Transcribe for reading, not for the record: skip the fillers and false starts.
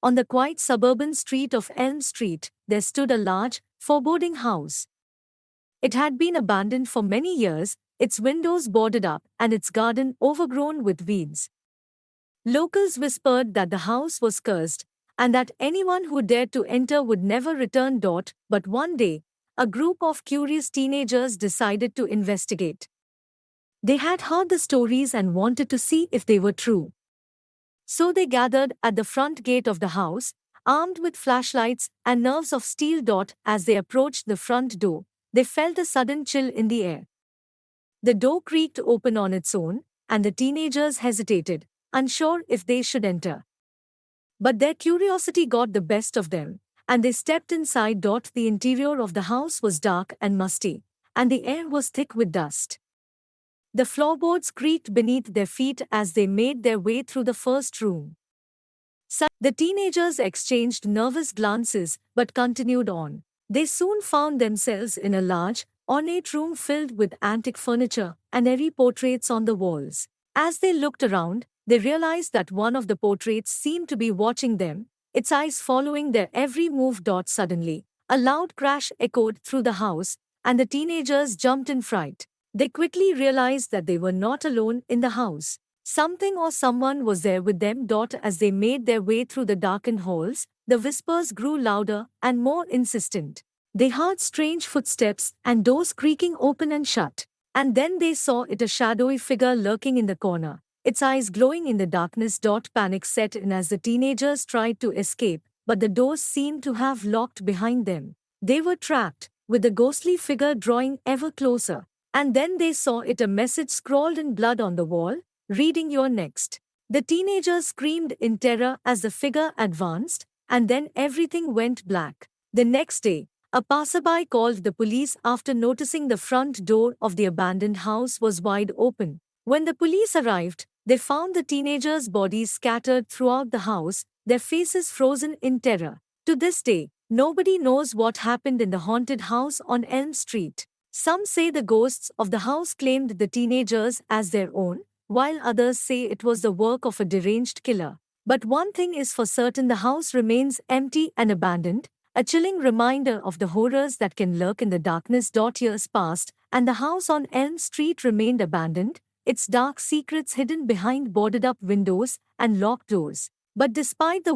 On the quiet suburban street of Elm Street, there stood a large, foreboding house. It had been abandoned for many years, its windows boarded up and its garden overgrown with weeds. Locals whispered that the house was cursed and that anyone who dared to enter would never return. But one day, a group of curious teenagers decided to investigate. They had heard the stories and wanted to see if they were true. So they gathered at the front gate of the house, armed with flashlights and nerves of steel. As they approached the front door, they felt a sudden chill in the air. The door creaked open on its own, and the teenagers hesitated, unsure if they should enter. But their curiosity got the best of them, and they stepped inside. The interior of the house was dark and musty, and the air was thick with dust. The floorboards creaked beneath their feet as they made their way through the first room. The teenagers exchanged nervous glances but continued on. They soon found themselves in a large, ornate room filled with antique furniture and airy portraits on the walls. As they looked around, they realized that one of the portraits seemed to be watching them, its eyes following their every move. Suddenly, a loud crash echoed through the house, and the teenagers jumped in fright. They quickly realized that they were not alone in the house. Something or someone was there with them. As they made their way through the darkened halls, the whispers grew louder and more insistent. They heard strange footsteps and doors creaking open and shut. And then they saw a shadowy figure lurking in the corner, its eyes glowing in the darkness. Panic set in as the teenagers tried to escape, but the doors seemed to have locked behind them. They were trapped, with the ghostly figure drawing ever closer. And then they saw a message scrawled in blood on the wall, reading "You're next." The teenagers screamed in terror as the figure advanced, and then everything went black. The next day, a passerby called the police after noticing the front door of the abandoned house was wide open. When the police arrived, they found the teenagers' bodies scattered throughout the house, their faces frozen in terror. To this day, nobody knows what happened in the haunted house on Elm Street. Some say the ghosts of the house claimed the teenagers as their own, while others say it was the work of a deranged killer. But one thing is for certain: the house remains empty and abandoned, a chilling reminder of the horrors that can lurk in the darkness. Years passed, and the house on Elm Street remained abandoned, its dark secrets hidden behind boarded up windows and locked doors. But despite the